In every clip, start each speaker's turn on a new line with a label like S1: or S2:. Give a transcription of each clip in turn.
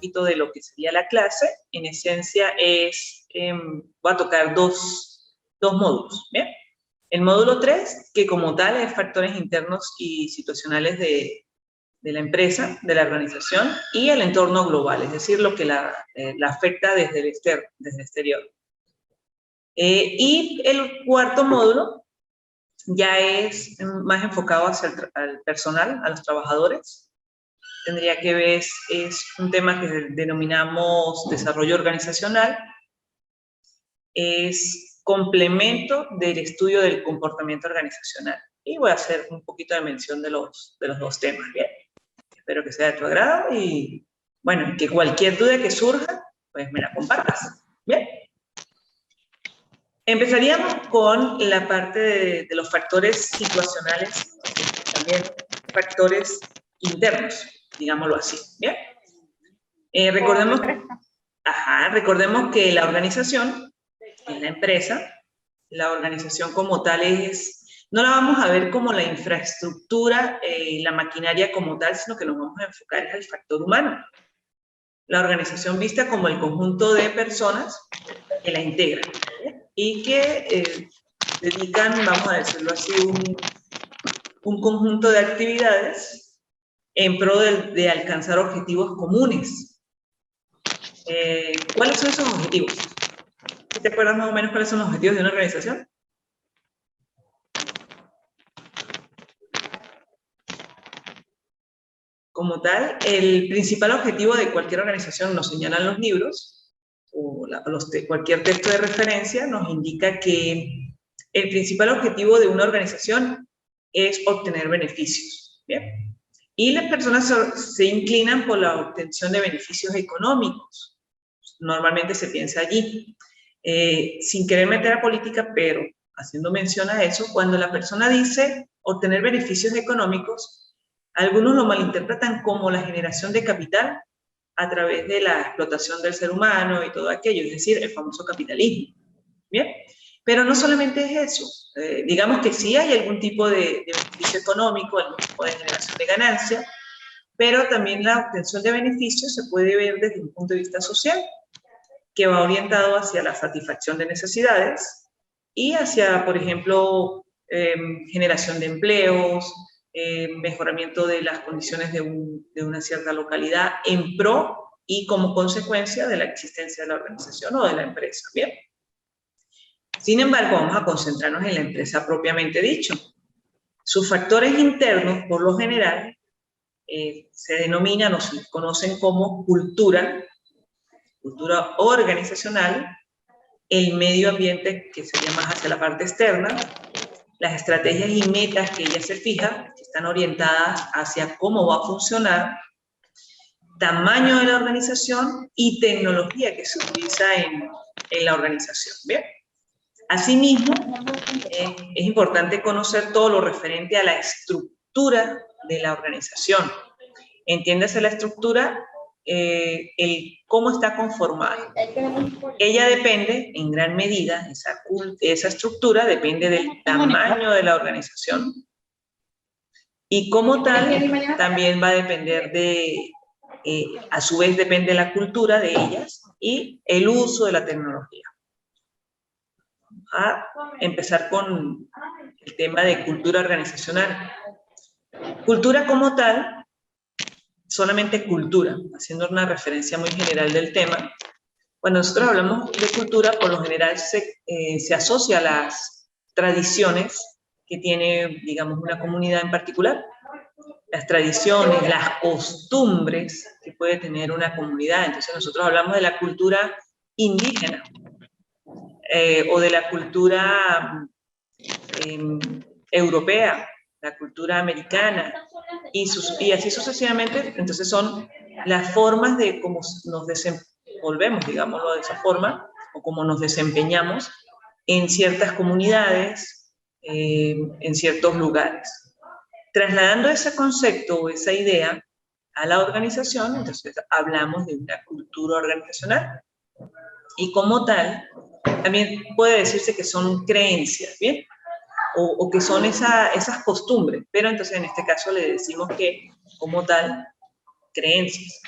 S1: poquito de lo que sería la clase. En esencia voy a tocar dos módulos, ¿bien? El módulo 3, que como tal es factores internos y situacionales de la empresa, de la organización, y el entorno global, es decir, lo que la afecta desde el exterior. Y el cuarto módulo ya es más enfocado hacia el personal, a los trabajadores. Tendría que ver, es un tema que denominamos desarrollo organizacional, es complemento del estudio del comportamiento organizacional. Y voy a hacer un poquito de mención de los dos temas, ¿bien? Espero que sea de tu agrado y, bueno, que cualquier duda que surja, pues me la compartas, ¿bien? Empezaríamos con la parte de los factores situacionales, también factores internos, digámoslo así, ¿bien? Recordemos que la organización, en la empresa, la organización como tal no la vamos a ver como la infraestructura, la maquinaria como tal, sino que nos vamos a enfocar en el factor humano. La organización vista como el conjunto de personas que la integran, ¿eh? Y que dedican, vamos a decirlo así, un conjunto de actividades en pro de alcanzar objetivos comunes. ¿Cuáles son esos objetivos? ¿Te acuerdas más o menos cuáles son los objetivos de una organización? Como tal, el principal objetivo de cualquier organización, nos señalan los libros, o cualquier texto de referencia, nos indica que el principal objetivo de una organización es obtener beneficios, ¿bien? Y las personas se inclinan por la obtención de beneficios económicos. Normalmente se piensa allí. Sin querer meter a política, pero haciendo mención a eso, cuando la persona dice obtener beneficios económicos, algunos lo malinterpretan como la generación de capital a través de la explotación del ser humano y todo aquello, es decir, el famoso capitalismo. ¿Bien? Pero no solamente es eso. Digamos que sí hay algún tipo de beneficio económico, algún tipo de generación de ganancia, pero también la obtención de beneficios se puede ver desde un punto de vista social, que va orientado hacia la satisfacción de necesidades y hacia, por ejemplo, generación de empleos, mejoramiento de las condiciones de una cierta localidad en pro y como consecuencia de la existencia de la organización o de la empresa. Bien. Sin embargo, vamos a concentrarnos en la empresa propiamente dicho. Sus factores internos, por lo general, se denominan o se conocen como cultura organizacional, el medio ambiente, que sería más hacia la parte externa, las estrategias y metas que ella se fija, que están orientadas hacia cómo va a funcionar, tamaño de la organización y tecnología que se utiliza en la organización. ¿Bien? Asimismo, es importante conocer todo lo referente a la estructura de la organización. Entiéndase la estructura, el cómo está conformada. Ella depende, en gran medida, esa estructura depende del tamaño de la organización y como tal también va a depender a su vez depende de la cultura de ellas y el uso de la tecnología. A empezar con el tema de cultura organizacional. Cultura como tal, solamente cultura, haciendo una referencia muy general del tema. Cuando nosotros hablamos de cultura, por lo general se asocia a las tradiciones que tiene, digamos, una comunidad en particular, las tradiciones, las costumbres que puede tener una comunidad. Entonces nosotros hablamos de la cultura indígena, o de la cultura europea, la cultura americana, y así sucesivamente. Entonces son las formas de cómo nos desenvolvemos, digámoslo de esa forma, o cómo nos desempeñamos en ciertas comunidades, en ciertos lugares. Trasladando ese concepto o esa idea a la organización, entonces hablamos de una cultura organizacional. Y como tal, también puede decirse que son creencias, ¿bien? O que son esas costumbres, pero entonces en este caso le decimos que, como tal, creencias.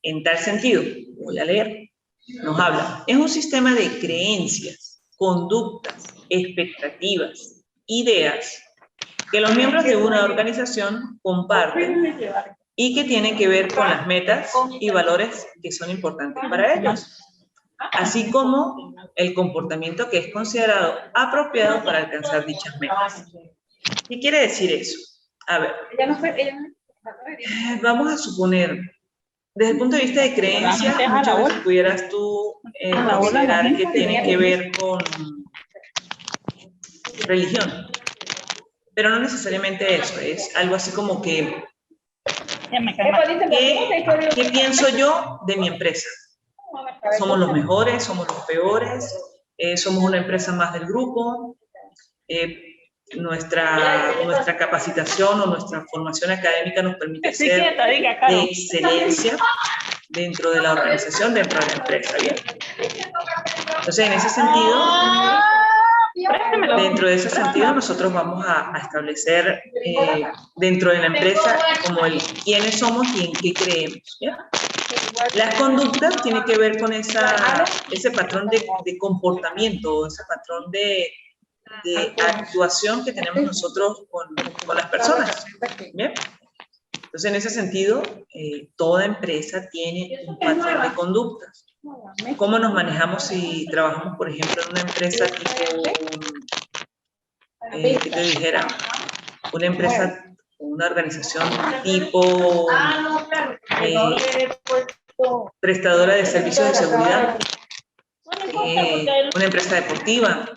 S1: En tal sentido, voy a leer, nos habla, es un sistema de creencias, conductas, expectativas, ideas que los miembros de una organización comparten y que tienen que ver con las metas y valores que son importantes para ellos, así como el comportamiento que es considerado apropiado para alcanzar dichas metas. ¿Qué quiere decir eso? A ver, vamos a suponer, desde el punto de vista de creencias, muchas veces pudieras tú considerar que tiene que ver con religión, pero no necesariamente eso, es algo así como que ¿qué pienso yo de mi empresa? ¿Somos los mejores? ¿Somos los peores? ¿Somos una empresa más del grupo? Nuestra capacitación o nuestra formación académica nos permite ser de excelencia dentro de la organización, dentro de la empresa, ¿bien? Entonces, en ese sentido, dentro de ese sentido, nosotros vamos a establecer dentro de la empresa como el quiénes somos y en qué creemos, ¿bien? Las conductas tienen que ver con ese patrón de comportamiento, ese patrón de actuación que tenemos nosotros con las personas, ¿bien? Entonces, en ese sentido, toda empresa tiene un patrón de conductas. ¿Cómo nos manejamos si trabajamos, por ejemplo, en una empresa tipo, ¿qué te dijera? Una empresa, una organización tipo prestadora de servicios de seguridad, una empresa deportiva,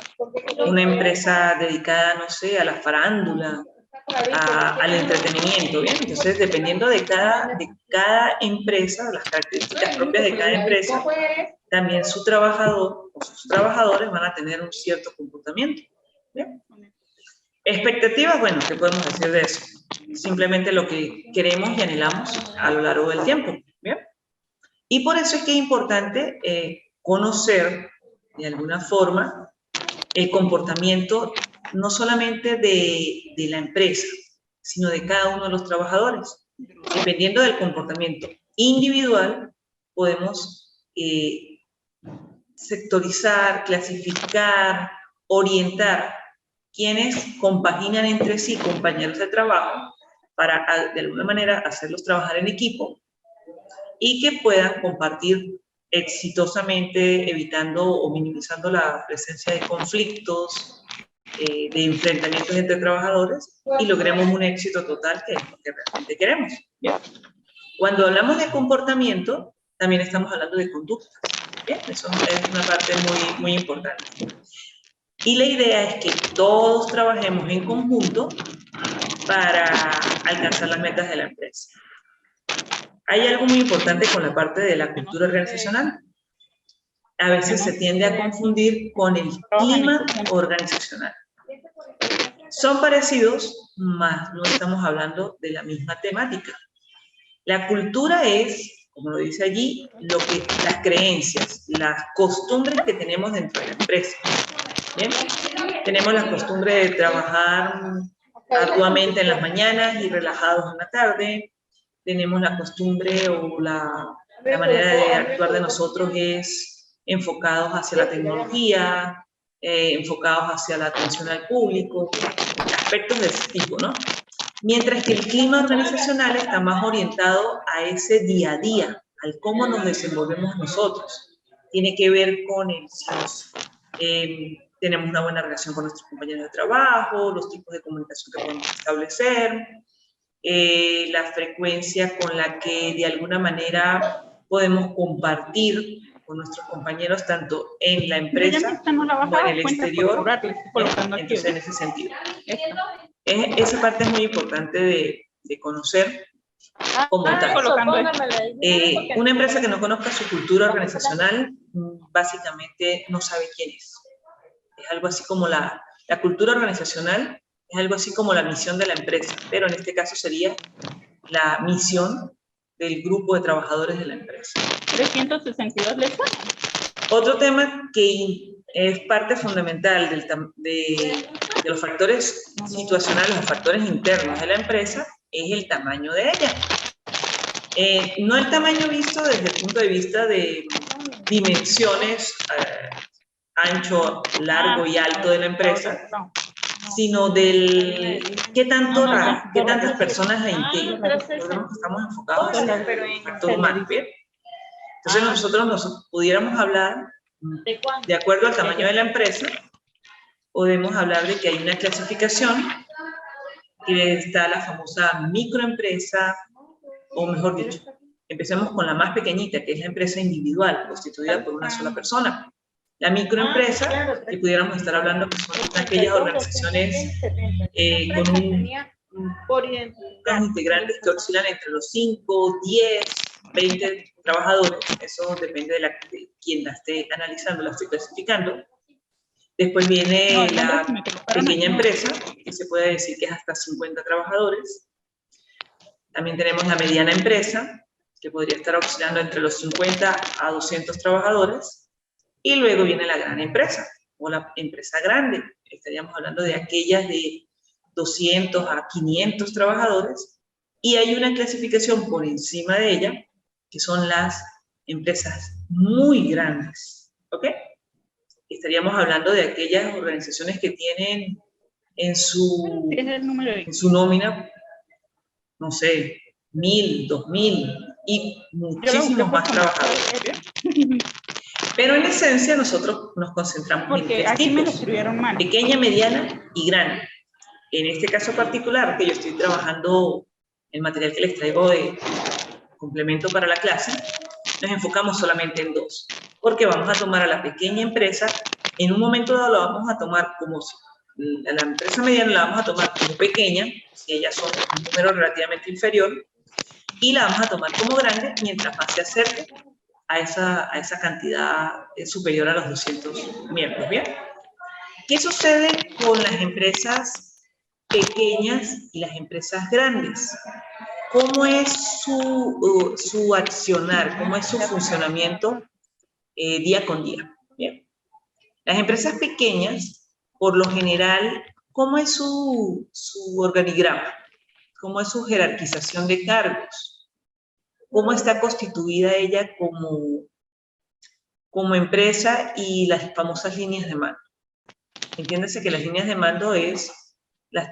S1: una empresa dedicada, no sé, a la farándula, al entretenimiento, ¿bien? Entonces, dependiendo de cada empresa, las características propias de cada empresa, también su trabajador o sus trabajadores van a tener un cierto comportamiento, ¿bien? Expectativas, bueno, ¿qué podemos decir de eso? Simplemente lo que queremos y anhelamos a lo largo del tiempo, ¿bien? Y por eso es que es importante conocer, de alguna forma, el comportamiento no solamente de la empresa, sino de cada uno de los trabajadores. Dependiendo del comportamiento individual, podemos sectorizar, clasificar, orientar quienes compaginan entre sí compañeros de trabajo para, de alguna manera, hacerlos trabajar en equipo y que puedan compartir exitosamente, evitando o minimizando la presencia de conflictos, de enfrentamientos entre trabajadores y logremos un éxito total que es lo que realmente queremos. Bien. Cuando hablamos de comportamiento, también estamos hablando de conductas. Bien, eso es una parte muy, muy importante. Y la idea es que todos trabajemos en conjunto para alcanzar las metas de la empresa. Hay algo muy importante con la parte de la cultura organizacional. A veces se tiende a confundir con el clima organizacional. Son parecidos, mas no estamos hablando de la misma temática. La cultura es, como lo dice allí, las creencias, las costumbres que tenemos dentro de la empresa. ¿Bien? Tenemos la costumbre de trabajar arduamente en las mañanas y relajados en la tarde. Tenemos la costumbre o la manera de actuar de nosotros es enfocados hacia la tecnología, enfocados hacia la atención al público, aspectos de ese tipo, ¿no? Mientras que el clima organizacional está más orientado a ese día a día, al cómo nos desenvolvemos nosotros. Tiene que ver con tenemos una buena relación con nuestros compañeros de trabajo, los tipos de comunicación que podemos establecer, la frecuencia con la que de alguna manera podemos compartir con nuestros compañeros tanto en la empresa como en el exterior, entonces en ese sentido. Esa parte es muy importante de conocer como tal. Una empresa que no conozca su cultura organizacional básicamente no sabe quién es. Es algo así como la cultura organizacional, es algo así como la misión de la empresa, pero en este caso sería la misión del grupo de trabajadores de la empresa.
S2: 362 letras.
S1: Otro tema que es parte fundamental de los factores situacionales, los factores internos de la empresa, es el tamaño de ella. No el tamaño visto desde el punto de vista de dimensiones, ancho, largo y alto de la empresa, sino del qué tantas personas la integran. Nosotros estamos enfocados en el factor humano, ¿bien? Entonces nosotros nos pudiéramos hablar de acuerdo al tamaño de la empresa, podemos hablar de que hay una clasificación, que está la famosa microempresa, o mejor dicho, empecemos con la más pequeñita, que es la empresa individual, constituida por una sola persona. La microempresa, que pudiéramos estar hablando, que son aquellas organizaciones con unos integrantes que oscilan entre los 5, 10, 20 trabajadores. Eso depende de quién la esté analizando, la esté clasificando. Después viene la pequeña empresa, que se puede decir que es hasta 50 trabajadores. También tenemos la mediana empresa, que podría estar oscilando entre los 50 a 200 trabajadores. Y luego viene la gran empresa, o la empresa grande. Estaríamos hablando de aquellas de 200 a 500 trabajadores. Y hay una clasificación por encima de ella, que son las empresas muy grandes. ¿Ok? Estaríamos hablando de aquellas organizaciones que tienen en su nómina, no sé, 1.000, 2.000 y muchísimos más trabajadores. Pero en esencia nosotros nos concentramos en tres tipos: pequeña, mediana y grande. En este caso particular, que yo estoy trabajando el material que les traigo de complemento para la clase, nos enfocamos solamente en dos, porque vamos a tomar a la pequeña empresa, en un momento dado la vamos a tomar como, a la empresa mediana la vamos a tomar como pequeña, si ellas son un número relativamente inferior, y la vamos a tomar como grande mientras más se acerque a esa cantidad superior a los 200 miembros, ¿bien? ¿Qué sucede con las empresas pequeñas y las empresas grandes? ¿Cómo es su accionar? ¿Cómo es su funcionamiento día con día? Bien. Las empresas pequeñas, por lo general, ¿cómo es su organigrama? ¿Cómo es su jerarquización de cargos? ¿Cómo está constituida ella como empresa y las famosas líneas de mando? Entiéndase que las líneas de mando es la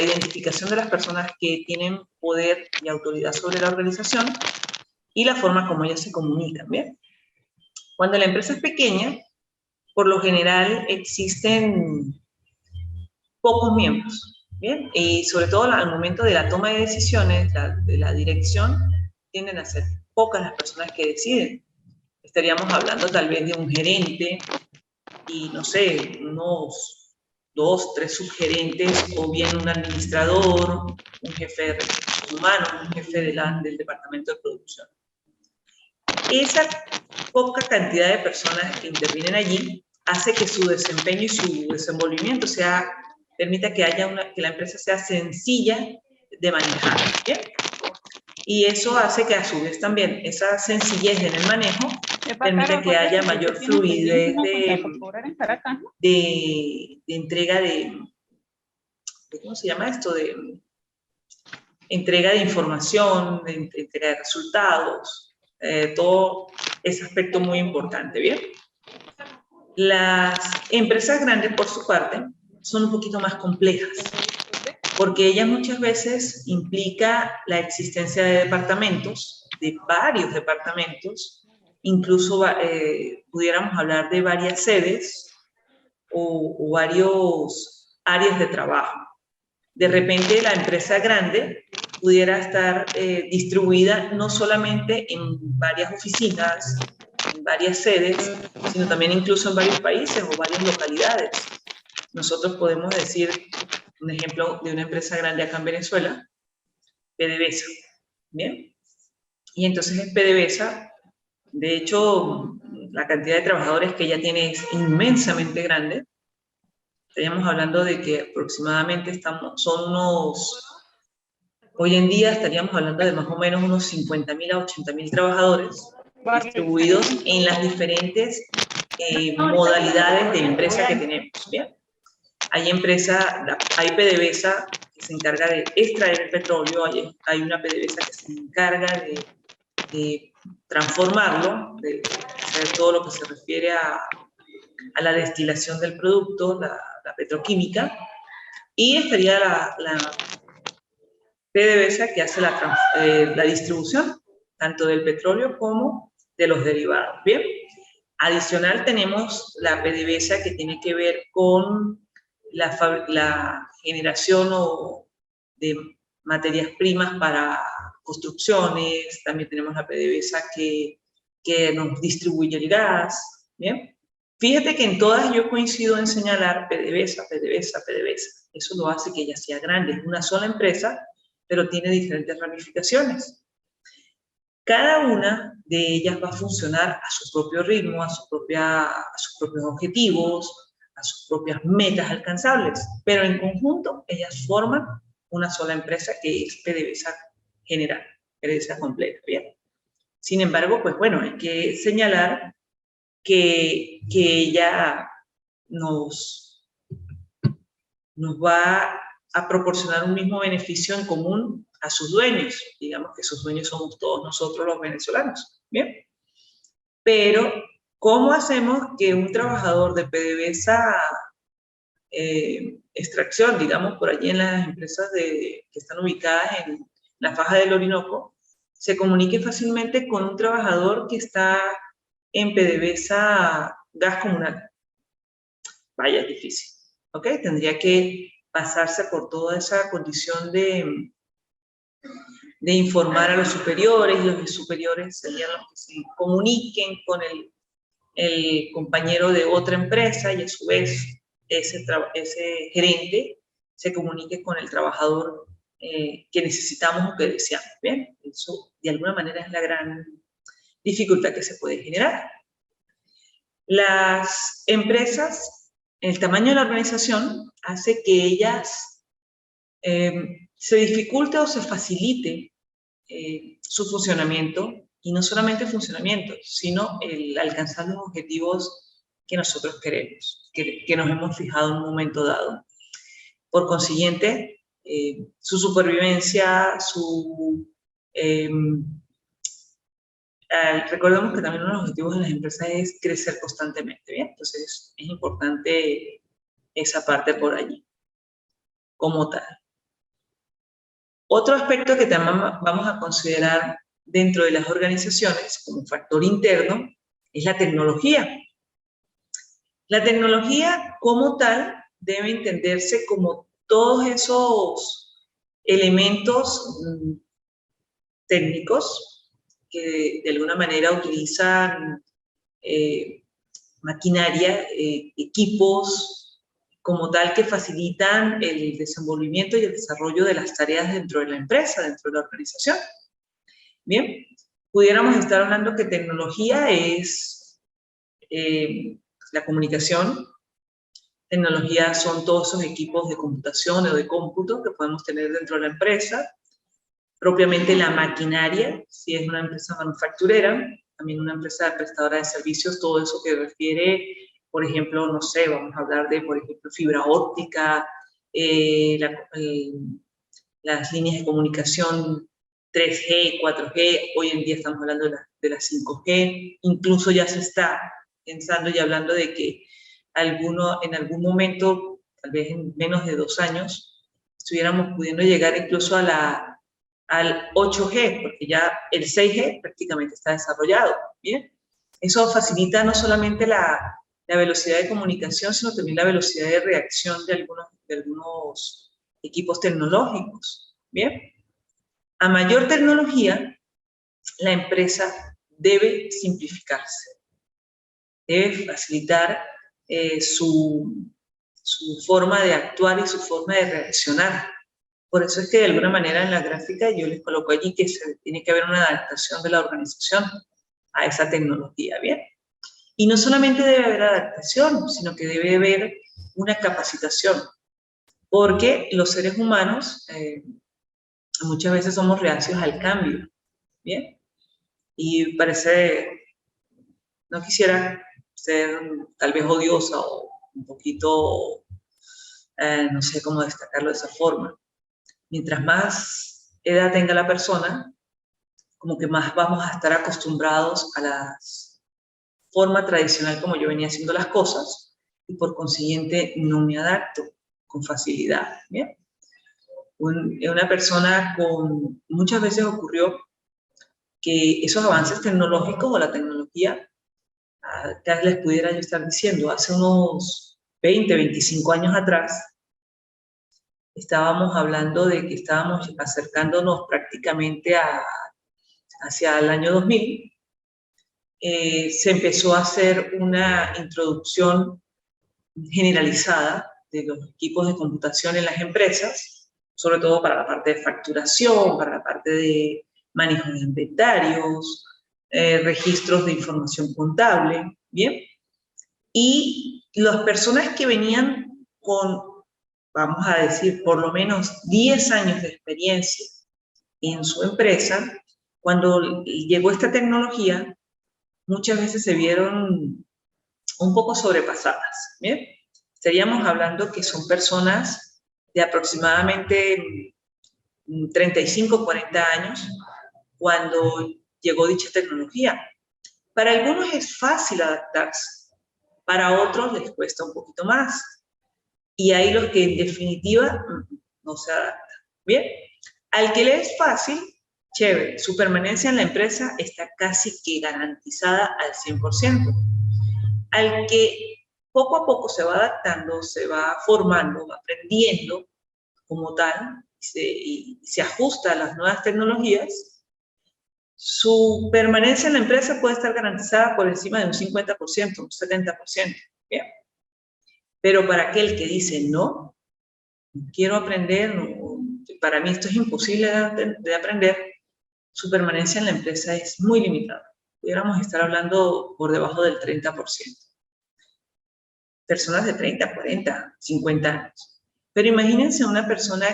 S1: identificación de las personas que tienen poder y autoridad sobre la organización y la forma como ellas se comunican, ¿bien? Cuando la empresa es pequeña, por lo general existen pocos miembros, ¿bien? Y sobre todo al momento de la toma de decisiones, de la dirección, tienden a ser pocas las personas que deciden. Estaríamos hablando tal vez de un gerente y, no sé, unos 2, 3 subgerentes, o bien un administrador, un jefe de recursos humanos, un jefe del departamento de producción. Esa poca cantidad de personas que intervienen allí hace que su desempeño y su desenvolvimiento permita que la empresa sea sencilla de manejar, ¿bien? Y eso hace que a su vez también esa sencillez en el manejo permite que haya mayor fluidez de entrega ¿cómo se llama esto? De entrega de información, de entrega de resultados, todo ese aspecto muy importante, ¿bien? Las empresas grandes, por su parte, son un poquito más complejas, porque ellas muchas veces implica la existencia de departamentos, de varios departamentos, incluso pudiéramos hablar de varias sedes o varios áreas de trabajo. De repente la empresa grande pudiera estar distribuida no solamente en varias oficinas, en varias sedes, sino también incluso en varios países o varias localidades. Nosotros podemos decir un ejemplo de una empresa grande acá en Venezuela, PDVSA, ¿bien? Y entonces en PDVSA, de hecho, la cantidad de trabajadores que ella tiene es inmensamente grande. Estaríamos hablando de que aproximadamente hoy en día estaríamos hablando de más o menos unos 50.000 a 80.000 trabajadores distribuidos en las diferentes modalidades de empresa que tenemos, ¿bien? Hay PDVSA, que se encarga de extraer el petróleo, hay una PDVSA que se encarga de transformarlo, de hacer todo lo que se refiere a la destilación del producto, la petroquímica, y estaría la PDVSA que hace la distribución, tanto del petróleo como de los derivados, ¿bien? Adicional tenemos la PDVSA que tiene que ver con la generación de materias primas para construcciones, también tenemos la PDVSA que nos distribuye el gas, ¿bien? Fíjate que en todas yo coincido en señalar PDVSA, PDVSA, PDVSA. Eso lo hace que ella sea grande, es una sola empresa, pero tiene diferentes ramificaciones. Cada una de ellas va a funcionar a su propio ritmo, a sus propios objetivos, a sus propias metas alcanzables, pero en conjunto ellas forman una sola empresa que es PDVSA general, PDVSA completa, ¿bien? Sin embargo, pues bueno, hay que señalar que ella nos va a proporcionar un mismo beneficio en común a sus dueños. Digamos que sus dueños somos todos nosotros los venezolanos, ¿bien? Pero, ¿cómo hacemos que un trabajador de PDVSA extracción, digamos, por allí en las empresas que están ubicadas en la faja del Orinoco, se comunique fácilmente con un trabajador que está en PDVSA gas comunal? Vaya, es difícil, ¿ok? Tendría que pasarse por toda esa condición de informar a los superiores, y los superiores serían los que se comuniquen con el compañero de otra empresa, y a su vez ese gerente se comunique con el trabajador que necesitamos o que deseamos, ¿bien? Eso de alguna manera es la gran dificultad que se puede generar. Las empresas, el tamaño de la organización hace que ellas se dificulte o se facilite su funcionamiento, y no solamente el funcionamiento, sino el alcanzar los objetivos que nosotros queremos, que nos hemos fijado en un momento dado. Por consiguiente, su supervivencia, recordemos que también uno de los objetivos de las empresas es crecer constantemente, ¿bien? Entonces es importante esa parte por allí, como tal. Otro aspecto que también vamos a considerar dentro de las organizaciones como factor interno es la tecnología. La tecnología como tal debe entenderse como todos esos elementos técnicos que de alguna manera utilizan maquinaria, equipos como tal que facilitan el desenvolvimiento y el desarrollo de las tareas dentro de la empresa, dentro de la organización. Bien, pudiéramos estar hablando que tecnología es la comunicación, tecnología son todos esos equipos de computación o de cómputo que podemos tener dentro de la empresa, propiamente la maquinaria, si es una empresa manufacturera, también una empresa prestadora de servicios, todo eso que refiere, por ejemplo, no sé, vamos a hablar de, por ejemplo, fibra óptica, las líneas de comunicación 3G, 4G, hoy en día estamos hablando de la 5G, incluso ya se está pensando y hablando de que en algún momento, tal vez en menos de 2 años, estuviéramos pudiendo llegar incluso al 8G, porque ya el 6G prácticamente está desarrollado, ¿bien? Eso facilita no solamente la velocidad de comunicación, sino también la velocidad de reacción de algunos equipos tecnológicos, ¿bien? A mayor tecnología, la empresa debe simplificarse, debe facilitar su forma de actuar y su forma de reaccionar. Por eso es que de alguna manera en la gráfica yo les coloco allí que tiene que haber una adaptación de la organización a esa tecnología, ¿bien? Y no solamente debe haber adaptación, sino que debe haber una capacitación, porque los seres humanos muchas veces somos reacios al cambio, ¿bien? Y parece, no quisiera ser tal vez odiosa o un poquito, no sé cómo destacarlo de esa forma, mientras más edad tenga la persona, como que más vamos a estar acostumbrados a la forma tradicional como yo venía haciendo las cosas, y por consiguiente no me adapto con facilidad, ¿bien? Una persona con, muchas veces ocurrió que esos avances tecnológicos o la tecnología, ya les pudiera yo estar diciendo, hace unos 20, 25 años atrás, estábamos hablando de que estábamos acercándonos prácticamente hacia el año 2000, se empezó a hacer una introducción generalizada de los equipos de computación en las empresas, sobre todo para la parte de facturación, para la parte de manejo de inventarios, registros de información contable, ¿bien? Y las personas que venían con, vamos a decir, por lo menos 10 años de experiencia en su empresa, cuando llegó esta tecnología, muchas veces se vieron un poco sobrepasadas, ¿bien? Estaríamos hablando que son personas de aproximadamente 35, 40 años cuando llegó dicha tecnología. Para algunos es fácil adaptarse, para otros les cuesta un poquito más. Y hay los que en definitiva no se adaptan. Bien, al que le es fácil, chévere, su permanencia en la empresa está casi que garantizada al 100%. Al que poco a poco se va adaptando, se va formando, va aprendiendo como tal, y se ajusta a las nuevas tecnologías, su permanencia en la empresa puede estar garantizada por encima de un 50%, un 70%. Bien. Pero para aquel que dice no, quiero aprender, para mí esto es imposible de aprender, su permanencia en la empresa es muy limitada. Pudiéramos estar hablando por debajo del 30%. Personas de 30, 40, 50 años. Pero imagínense una persona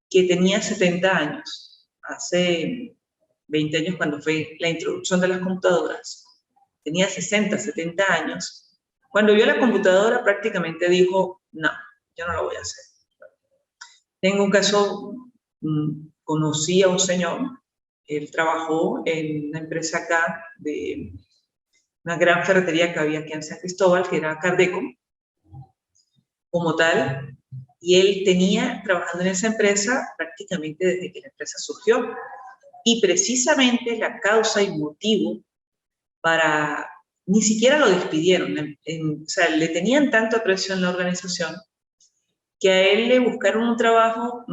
S1: que tenía 70 años, hace 20 años cuando fue la introducción de las computadoras, tenía 60, 70 años, cuando vio la computadora prácticamente dijo, no, yo no lo voy a hacer. Tengo un caso, conocí a un señor, él trabajó en una empresa acá, de una gran ferretería que había aquí en San Cristóbal, que era Cardeco, como tal, y él tenía trabajando en esa empresa prácticamente desde que la empresa surgió. Y precisamente la causa y motivo para, ni siquiera lo despidieron, o sea, le tenían tanto aprecio en la organización que a él le buscaron un trabajo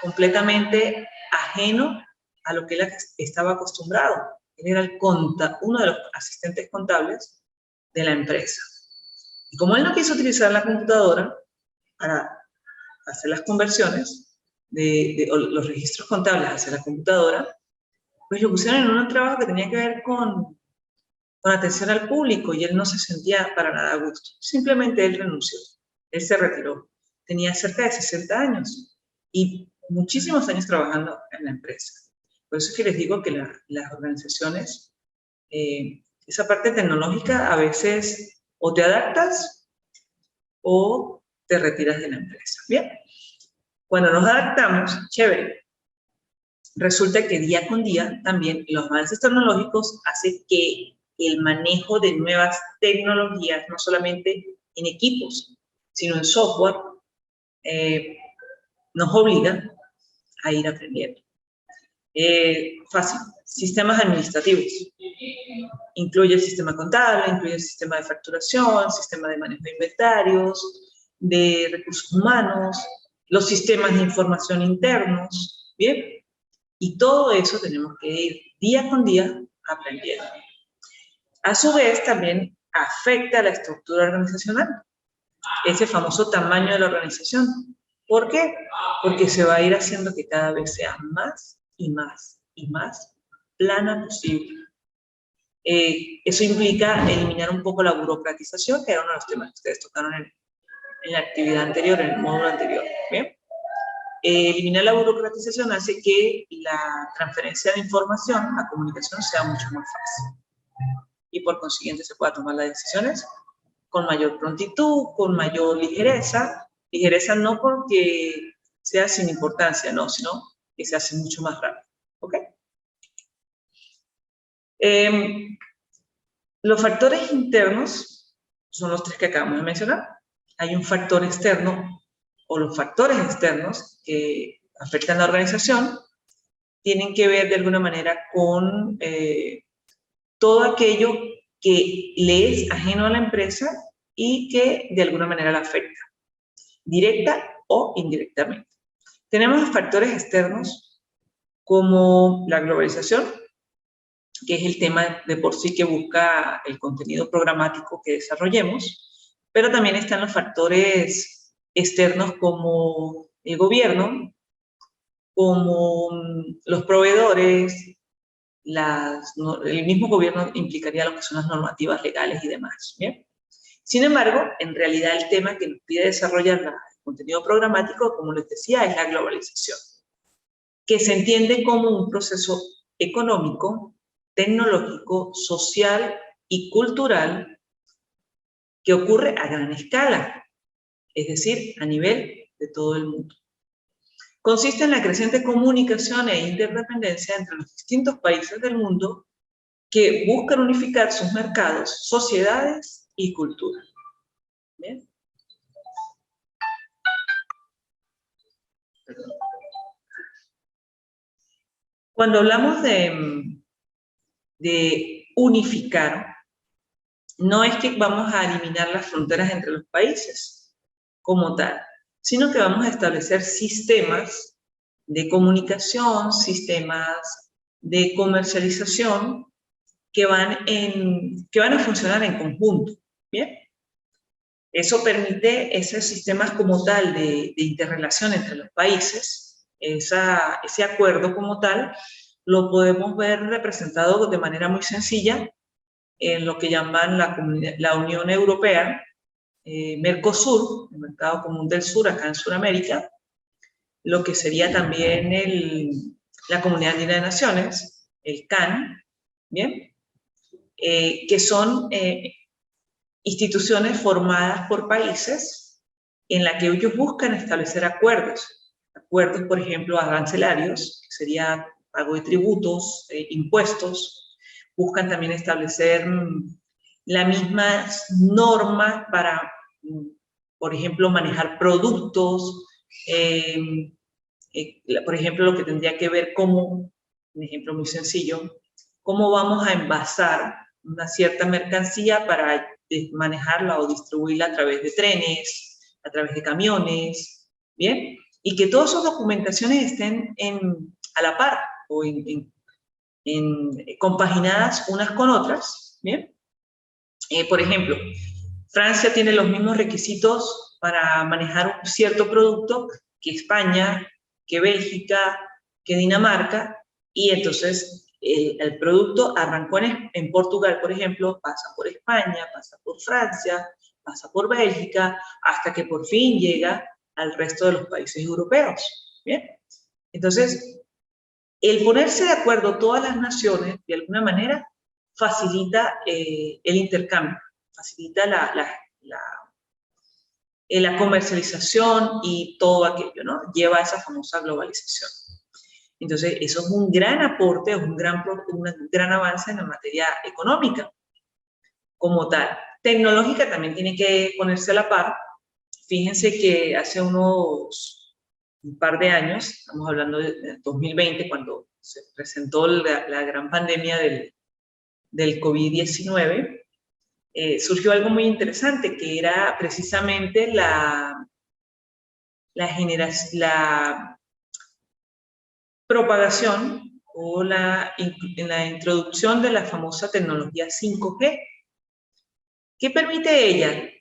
S1: completamente ajeno a lo que él estaba acostumbrado. Él era uno de los asistentes contables de la empresa. Y como él no quiso utilizar la computadora para hacer las conversiones, o los registros contables hacia la computadora, pues lo pusieron en un trabajo que tenía que ver con atención al público, y él no se sentía para nada a gusto. Simplemente él renunció, él se retiró. Tenía cerca de 60 años y muchísimos años trabajando en la empresa. Por eso es que les digo que las organizaciones, esa parte tecnológica, a veces o te adaptas o te retiras de la empresa. Bien, cuando nos adaptamos, chévere. Resulta que día con día también los avances tecnológicos hacen que el manejo de nuevas tecnologías, no solamente en equipos, sino en software, nos obliga a ir aprendiendo. Fácil, sistemas administrativos. Incluye el sistema contable, incluye el sistema de facturación, sistema de manejo de inventarios, de recursos humanos, los sistemas de información internos, ¿bien? Y todo eso tenemos que ir día con día aprendiendo. A su vez, también afecta a la estructura organizacional, ese famoso tamaño de la organización. ¿Por qué? Porque se va a ir haciendo que cada vez sea más y más y más plana posible. Eso implica eliminar un poco la burocratización, que era uno de los temas que ustedes tocaron en la actividad anterior, en el módulo anterior. ¿Bien? Eliminar la burocratización hace que la transferencia de información, la comunicación, sea mucho más fácil. Y por consiguiente se pueda tomar las decisiones con mayor prontitud, con mayor ligereza. Ligereza no porque sea sin importancia, no, sino que se hace mucho más rápido. ¿Ok? Los factores internos son los tres que acabamos de mencionar. Hay un factor externo, o los factores externos que afectan a la organización, tienen que ver de alguna manera con todo aquello que le es ajeno a la empresa y que de alguna manera la afecta, directa o indirectamente. Tenemos factores externos como la globalización, que es el tema de por sí que busca el contenido programático que desarrollemos, pero también están los factores externos como el gobierno, como los proveedores, el mismo gobierno implicaría lo que son las normativas legales y demás, ¿bien? Sin embargo, en realidad el tema que nos pide desarrollar el contenido programático, como les decía, es la globalización, que se entiende como un proceso económico, tecnológico, social y cultural que ocurre a gran escala, es decir, a nivel de todo el mundo. Consiste en la creciente comunicación e interdependencia entre los distintos países del mundo que buscan unificar sus mercados, sociedades y cultura. ¿Bien? Cuando hablamos de unificar, no es que vamos a eliminar las fronteras entre los países como tal, sino que vamos a establecer sistemas de comunicación, sistemas de comercialización que van a funcionar en conjunto, ¿bien? Eso permite esos sistemas como tal de interrelación entre los países, ese acuerdo como tal, lo podemos ver representado de manera muy sencilla en lo que llaman la Unión Europea, Mercosur, el Mercado Común del Sur, acá en Sudamérica, lo que sería también la Comunidad Andina de Naciones, el CAN, ¿bien? Que son instituciones formadas por países en la que ellos buscan establecer acuerdos, por ejemplo, arancelarios, que sería pago de tributos, impuestos, buscan también establecer las mismas normas para, por ejemplo, manejar productos, por ejemplo, lo que tendría que ver como, un ejemplo muy sencillo, cómo vamos a envasar una cierta mercancía para manejarla o distribuirla a través de trenes, a través de camiones, ¿bien? Y que todas esas documentaciones estén a la par o compaginadas unas con otras, ¿bien? Por ejemplo, Francia tiene los mismos requisitos para manejar un cierto producto que España, que Bélgica, que Dinamarca, y entonces el producto arrancó en Portugal, por ejemplo, pasa por España, pasa por Francia, pasa por Bélgica, hasta que por fin llega al resto de los países europeos. ¿Bien? Entonces, el ponerse de acuerdo todas las naciones, de alguna manera, facilita el intercambio, facilita la comercialización y todo aquello, ¿no? Lleva a esa famosa globalización. Entonces, eso es un gran aporte, es un gran avance en la materia económica como tal. Tecnológica también tiene que ponerse a la par. Fíjense que hace un par de años, estamos hablando de 2020, cuando se presentó la gran pandemia del COVID-19, surgió algo muy interesante, que era precisamente la propagación o la introducción de la famosa tecnología 5G. ¿Qué permite ella?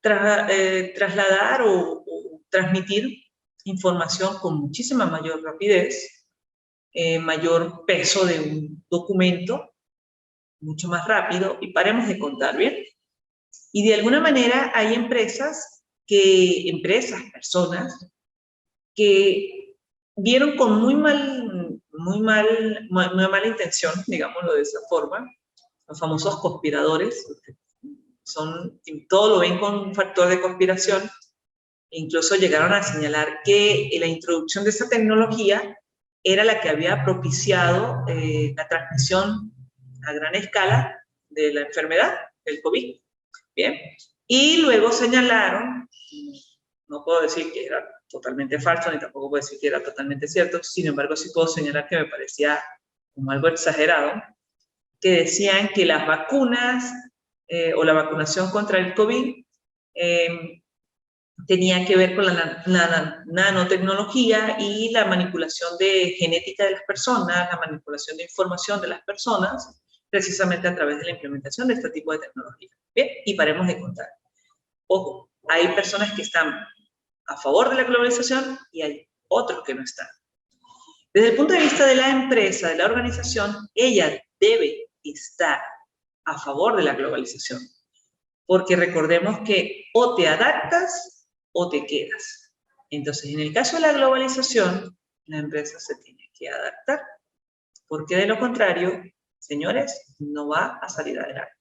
S1: Trasladar o transmitir información con muchísima mayor rapidez, mayor peso de un documento, mucho más rápido, y paremos de contar, ¿bien? Y de alguna manera hay personas que vieron con muy mala intención, digámoslo de esa forma, los famosos conspiradores, todo lo ven con un factor de conspiración, Incluso llegaron a señalar que la introducción de esta tecnología era la que había propiciado la transmisión a gran escala de la enfermedad, del COVID. Bien, y luego señalaron, no puedo decir que era totalmente falso, ni tampoco puedo decir que era totalmente cierto, sin embargo sí puedo señalar que me parecía como algo exagerado, que decían que las vacunas o la vacunación contra el COVID tenía que ver con la nanotecnología y la manipulación de genética de las personas, la manipulación de información de las personas, precisamente a través de la implementación de este tipo de tecnología. Bien, y paremos de contar. Ojo, hay personas que están a favor de la globalización y hay otros que no están. Desde el punto de vista de la empresa, de la organización, ella debe estar a favor de la globalización. Porque recordemos que o te adaptas o te quedas. Entonces, en el caso de la globalización, la empresa se tiene que adaptar. Porque de lo contrario, señores, no va a salir adelante.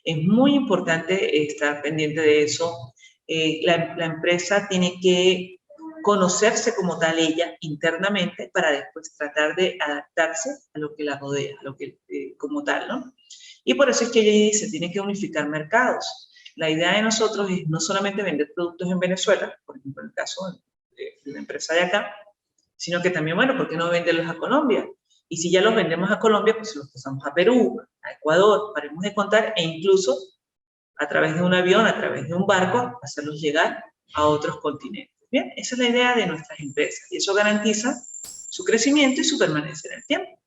S1: Es muy importante estar pendiente de eso. La empresa tiene que conocerse como tal ella internamente para después tratar de adaptarse a lo que la rodea, a lo que, como tal, ¿no? Y por eso es que ella se tiene que unificar mercados. La idea de nosotros es no solamente vender productos en Venezuela, por ejemplo, en el caso de la empresa de acá, sino que también, bueno, ¿por qué no venderlos a Colombia? Y si ya los vendemos a Colombia, pues los pasamos a Perú, a Ecuador, paremos de contar, e incluso a través de un avión, a través de un barco, hacerlos llegar a otros continentes. Bien, esa es la idea de nuestras empresas, y eso garantiza su crecimiento y su permanencia en el tiempo.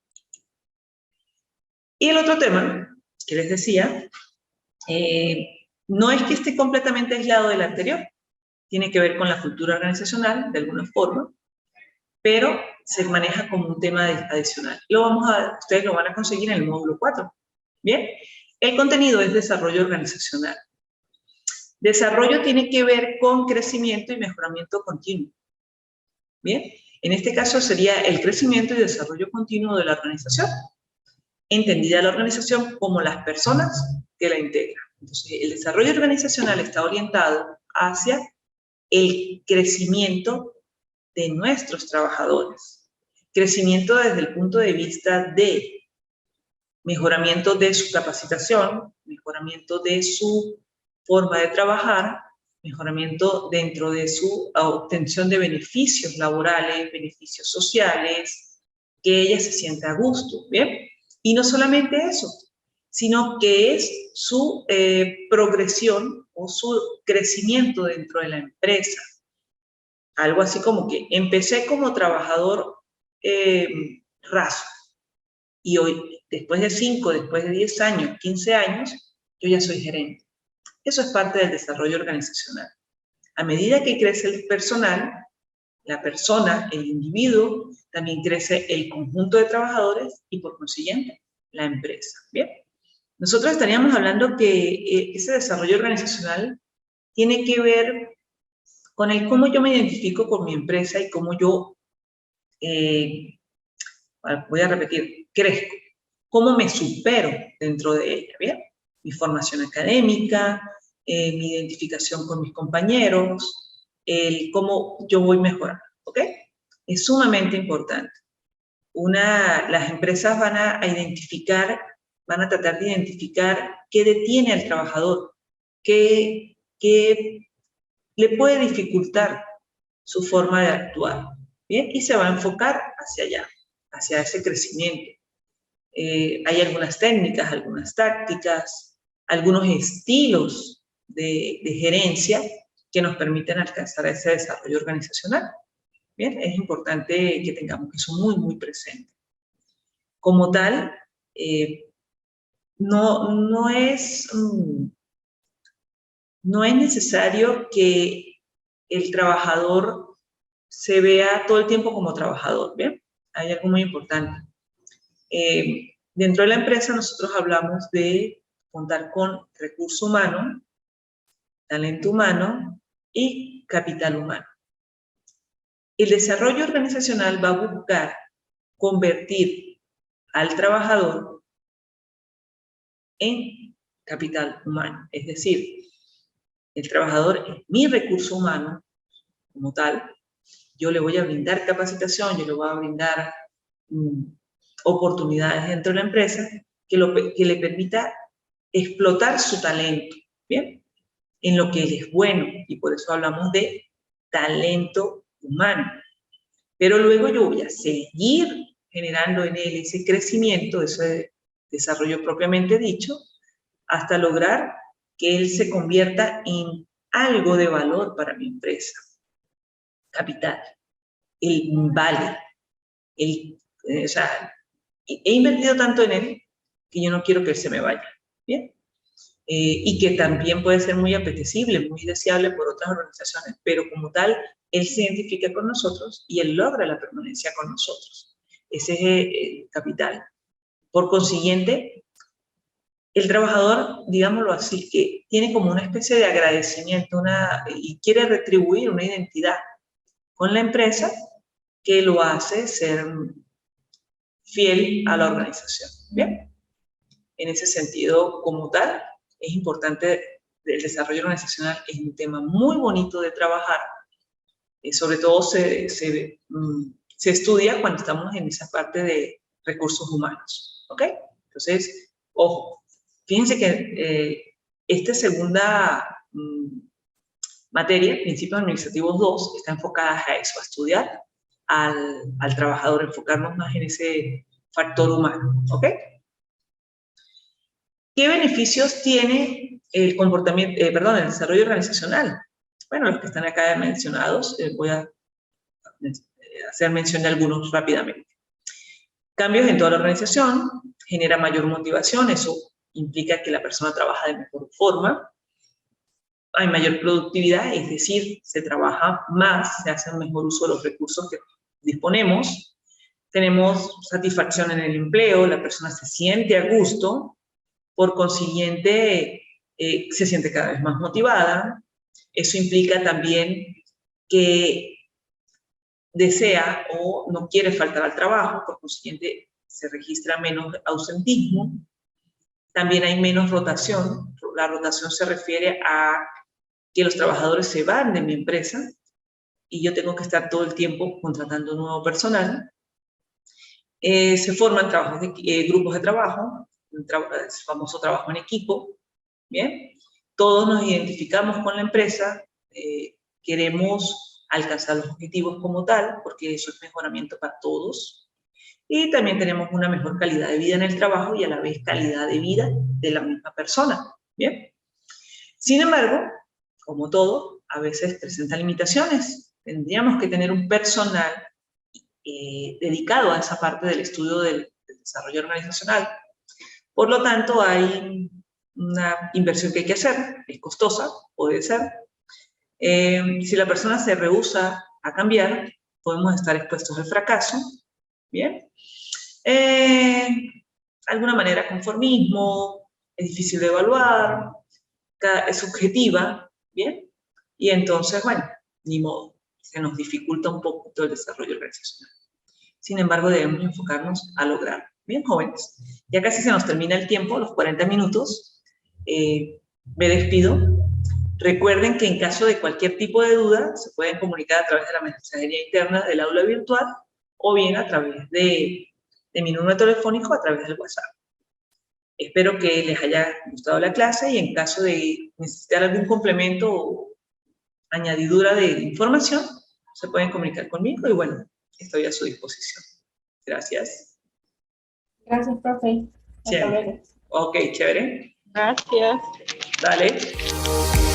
S1: Y el otro tema que les decía, no es que esté completamente aislado del anterior, tiene que ver con la cultura organizacional, de alguna forma, pero se maneja como un tema adicional. Ustedes lo van a conseguir en el módulo 4. Bien, el contenido es desarrollo organizacional. Desarrollo tiene que ver con crecimiento y mejoramiento continuo. Bien, en este caso sería el crecimiento y desarrollo continuo de la organización, entendida la organización como las personas que la integran. Entonces, el desarrollo organizacional está orientado hacia el crecimiento de nuestros trabajadores. Crecimiento desde el punto de vista de mejoramiento de su capacitación, mejoramiento de su forma de trabajar, mejoramiento dentro de su obtención de beneficios laborales, beneficios sociales, que ella se sienta a gusto, ¿bien? Y no solamente eso, sino que es su progresión o su crecimiento dentro de la empresa. Algo así como que empecé como trabajador raso y hoy, después de 5, después de 10 años, 15 años, yo ya soy gerente. Eso es parte del desarrollo organizacional. A medida que crece el personal, la persona, el individuo, también crece el conjunto de trabajadores y por consiguiente la empresa. Bien, nosotros estaríamos hablando que ese desarrollo organizacional tiene que ver con el cómo yo me identifico con mi empresa y cómo yo, voy a repetir, crezco, cómo me supero dentro de ella, ¿bien? Mi formación académica, mi identificación con mis compañeros, el cómo yo voy mejorando, ¿ok? Es sumamente importante. Las empresas van a identificar, van a tratar de identificar qué detiene al trabajador, qué le puede dificultar su forma de actuar, ¿bien? Y se va a enfocar hacia allá, hacia ese crecimiento. Hay algunas técnicas, algunas tácticas, algunos estilos de gerencia que nos permiten alcanzar ese desarrollo organizacional. Bien, es importante que tengamos eso muy, muy presente. Como tal, no es necesario que el trabajador se vea todo el tiempo como trabajador, ¿bien? Hay algo muy importante. Dentro de la empresa nosotros hablamos de contar con recurso humano, talento humano y capital humano. El desarrollo organizacional va a buscar convertir al trabajador en capital humano. Es decir, el trabajador es mi recurso humano, como tal. Yo le voy a brindar capacitación, yo le voy a brindar oportunidades dentro de la empresa que le permita explotar su talento, ¿bien? En lo que él es bueno, y por eso hablamos de talento humano. Pero luego yo voy a seguir generando en él ese crecimiento, ese desarrollo propiamente dicho, hasta lograr que él se convierta en algo de valor para mi empresa. Capital, el vale, o sea, he invertido tanto en él que yo no quiero que él se me vaya, ¿bien? Y que también puede ser muy apetecible, muy deseable por otras organizaciones, pero como tal, él se identifica con nosotros y él logra la permanencia con nosotros. Ese es el capital. Por consiguiente, el trabajador, digámoslo así, que tiene como una especie de agradecimiento y quiere retribuir una identidad con la empresa que lo hace ser fiel a la organización. ¿Bien? En ese sentido, como tal, es importante el desarrollo organizacional, es un tema muy bonito de trabajar, sobre todo se estudia cuando estamos en esa parte de recursos humanos, ¿ok? Entonces, ojo, fíjense que esta segunda materia, Principios Administrativos 2, está enfocada a eso, a estudiar al trabajador, enfocarnos más en ese factor humano, ¿ok? ¿Qué beneficios tiene el comportamiento, el desarrollo organizacional? Bueno, los que están acá mencionados, voy a hacer mención de algunos rápidamente. Cambios en toda la organización, genera mayor motivación, eso implica que la persona trabaja de mejor forma, hay mayor productividad, es decir, se trabaja más, se hace un mejor uso de los recursos que disponemos, tenemos satisfacción en el empleo, la persona se siente a gusto, por consiguiente, se siente cada vez más motivada. Eso implica también que desea o no quiere faltar al trabajo, por consiguiente, se registra menos ausentismo. También hay menos rotación. La rotación se refiere a que los trabajadores se van de mi empresa y yo tengo que estar todo el tiempo contratando nuevo personal. Se forman grupos de trabajo, el famoso trabajo en equipo, ¿bien? Todos nos identificamos con la empresa, queremos alcanzar los objetivos como tal, porque eso es mejoramiento para todos, y también tenemos una mejor calidad de vida en el trabajo y a la vez calidad de vida de la misma persona, ¿bien? Sin embargo, como todo, a veces presenta limitaciones. Tendríamos que tener un personal dedicado a esa parte del estudio del desarrollo organizacional. Por lo tanto, hay una inversión que hay que hacer, es costosa, puede ser. Si la persona se rehúsa a cambiar, podemos estar expuestos al fracaso, ¿bien? Alguna manera conformismo, es difícil de evaluar, es subjetiva, ¿bien? Y entonces, bueno, ni modo, se nos dificulta un poquito el desarrollo organizacional. Sin embargo, debemos enfocarnos a lograrlo. Bien, jóvenes, ya casi se nos termina el tiempo, los 40 minutos. Me despido. Recuerden que en caso de cualquier tipo de duda, se pueden comunicar a través de la mensajería interna del aula virtual o bien a través de mi número telefónico, a través del WhatsApp. Espero que les haya gustado la clase y en caso de necesitar algún complemento o añadidura de información, se pueden comunicar conmigo y bueno, estoy a su disposición. Gracias.
S3: Gracias, profe. Hasta luego.
S1: Ok, chévere.
S2: Gracias.
S1: Dale.